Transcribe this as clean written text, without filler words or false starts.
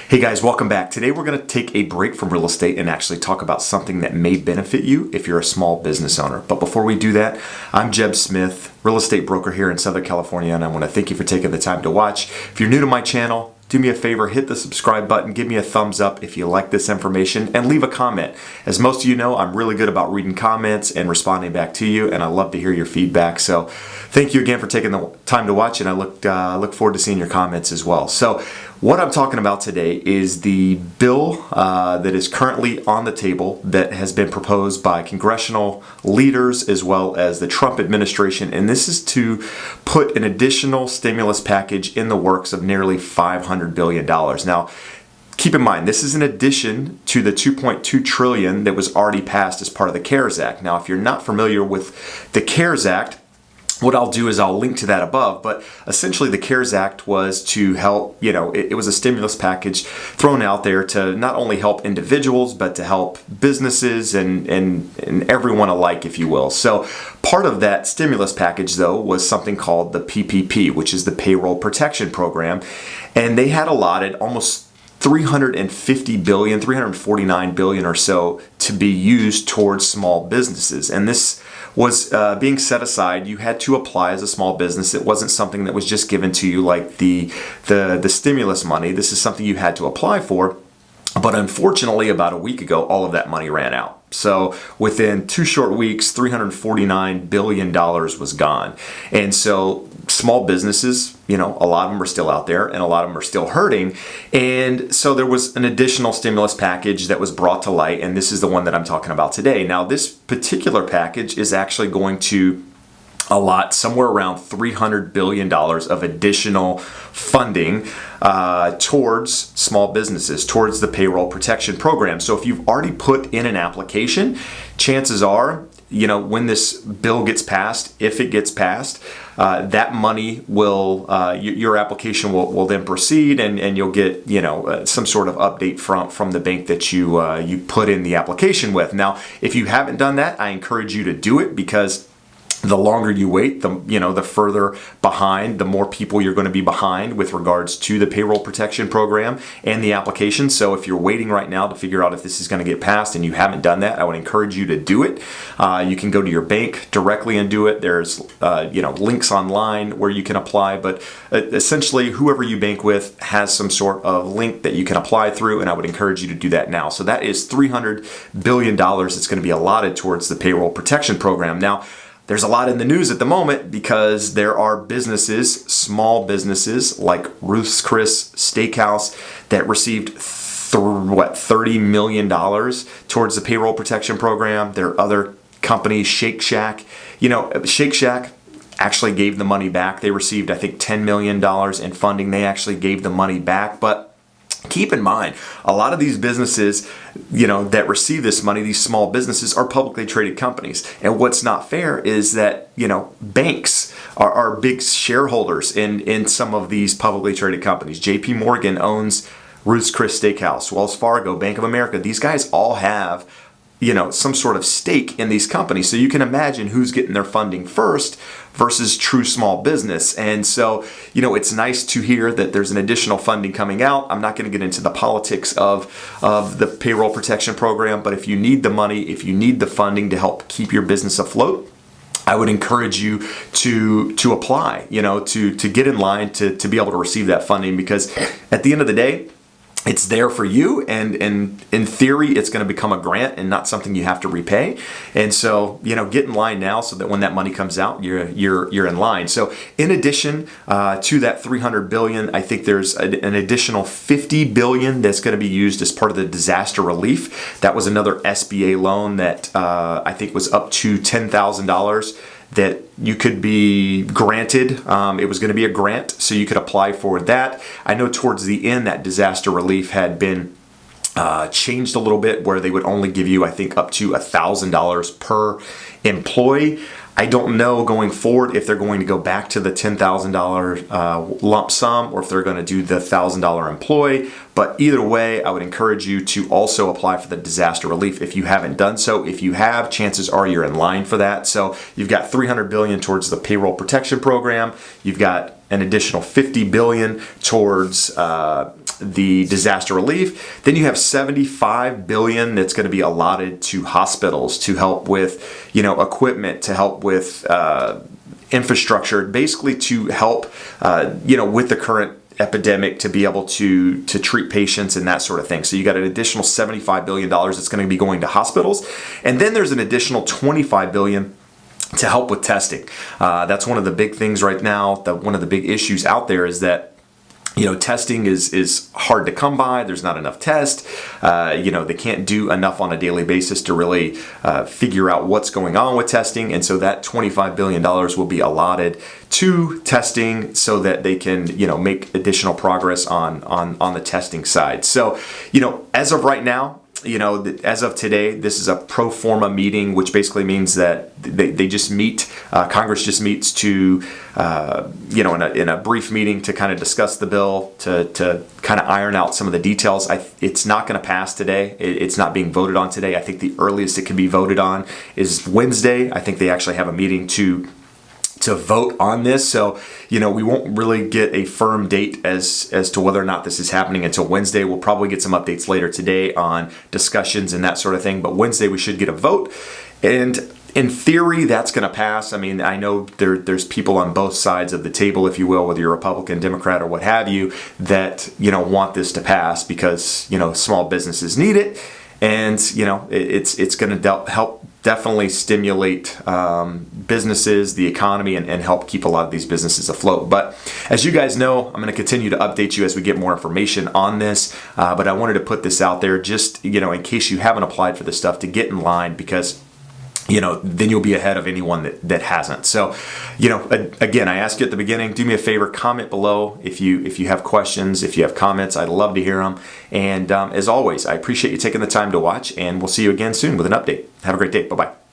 Hey guys, welcome back. Today we're going to take a break from real estate and actually talk about something that may benefit you if you're a small business owner. But before we do that, I'm Jeb Smith, real estate broker here in Southern California, and I want to thank you for taking the time to watch. If you're new to my channel, do me a favor, hit the subscribe button, give me a thumbs up if you like this information, and leave a comment. As most of you know, I'm really good about reading comments and responding back to you, and I love to hear your feedback. So thank you again for taking the time to watch, and I look forward to seeing your comments as well. So what I'm talking about today is the bill that is currently on the table that has been proposed by congressional leaders as well as the Trump administration, and this is to put an additional stimulus package in the works of nearly $500 billion. Now, keep in mind, this is in addition to the $2.2 trillion that was already passed as part of the CARES Act. Now, if you're not familiar with the CARES Act, what I'll do is I'll link to that above, but essentially the CARES Act was to help, it was a stimulus package thrown out there to not only help individuals, but to help businesses and everyone alike, if you will. So part of that stimulus package, though, was something called the PPP, which is the Payroll Protection Program, and they had allotted almost $350 billion, $349 billion or so to be used towards small businesses. And this was being set aside. You had to apply as a small business. It wasn't something that was just given to you like the stimulus money. This is something you had to apply for. But unfortunately, about a week ago, all of that money ran out. So within 2 short weeks, $349 billion was gone. And so small businesses, a lot of them are still out there and a lot of them are still hurting. And so there was an additional stimulus package that was brought to light, and this is the one that I'm talking about today. Now, this particular package is actually going to allot somewhere around $300 billion of additional funding towards small businesses, towards the Payroll Protection Program. So if you've already put in an application, chances are, when this bill gets passed, if it gets passed, that money will, your application will then proceed, and you'll get, some sort of update from the bank that you put in the application with. Now, if you haven't done that, I encourage you to do it, because the longer you wait, the further behind, the more people you're going to be behind with regards to the Payroll Protection Program and the application. So if you're waiting right now to figure out if this is going to get passed and you haven't done that, I would encourage you to do it. You can go to your bank directly and do it. There's links online where you can apply, but essentially whoever you bank with has some sort of link that you can apply through, and I would encourage you to do that now. So that is $300 billion that's going to be allotted towards the Payroll Protection Program. Now, there's a lot in the news at the moment because there are businesses, small businesses like Ruth's Chris Steakhouse that received $30 million towards the Payroll Protection Program. There are other companies, Shake Shack. Shake Shack actually gave the money back. They received, I think, $10 million in funding. They actually gave the money back. But keep in mind, a lot of these businesses, that receive this money, these small businesses, are publicly traded companies. And what's not fair is that, banks are big shareholders in some of these publicly traded companies. JP Morgan owns Ruth's Chris Steakhouse, Wells Fargo, Bank of America. These guys all have some sort of stake in these companies. So you can imagine who's getting their funding first versus true small business. And so, it's nice to hear that there's an additional funding coming out. I'm not going to get into the politics of the Payroll Protection Program, but if you need the money, if you need the funding to help keep your business afloat, I would encourage you to apply, to get in line to be able to receive that funding, because at the end of the day, it's there for you, and in theory, it's going to become a grant and not something you have to repay. And so, get in line now so that when that money comes out, you're in line. So, in addition to that $300 billion, I think there's an additional $50 billion that's going to be used as part of the disaster relief. That was another SBA loan that I think was up to $10,000. That you could be granted. It was going to be a grant, so you could apply for that. I know towards the end that disaster relief had been changed a little bit, where they would only give you, I think, up to $1,000 per employee. I don't know going forward if they're going to go back to the $10,000 lump sum, or if they're going to do the $1,000 employee. But either way, I would encourage you to also apply for the disaster relief if you haven't done so. If you have, chances are you're in line for that. So you've got $300 billion towards the Payroll Protection Program. You've got an additional $50 billion towards the disaster relief. Then you have $75 billion that's going to be allotted to hospitals to help with, equipment, to help with infrastructure, basically to help, with the current epidemic, to be able to treat patients and that sort of thing. So you got an additional $75 billion that's going to be going to hospitals. And then there's an additional $25 billion to help with testing. That's one of the big things right now. One of the big issues out there is that testing is hard to come by. There's not enough tests. They can't do enough on a daily basis to really figure out what's going on with testing. And so that $25 billion will be allotted to testing so that they can, make additional progress on the testing side. So, as of right now, as of today, this is a pro forma meeting, which basically means that they just meet, Congress just meets to, in a brief meeting to kind of discuss the bill, to kind of iron out some of the details. It's not going to pass today. It's not being voted on today. I think the earliest it can be voted on is Wednesday. I think they actually have a meeting to vote on this. So, we won't really get a firm date as to whether or not this is happening until Wednesday. We'll probably get some updates later today on discussions and that sort of thing. But Wednesday we should get a vote. And in theory, that's going to pass. I mean, I know there's people on both sides of the table, if you will, whether you're Republican, Democrat, or what have you, that, want this to pass because, small businesses need it. And, it's going to help definitely stimulate businesses, the economy, and help keep a lot of these businesses afloat. But as you guys know, I'm going to continue to update you as we get more information on this. But I wanted to put this out there just, in case you haven't applied for this stuff, to get in line, because then you'll be ahead of anyone that hasn't. So, again, I asked you at the beginning, do me a favor, comment below if you have questions, if you have comments. I'd love to hear them. And as always, I appreciate you taking the time to watch, and we'll see you again soon with an update. Have a great day. Bye-bye.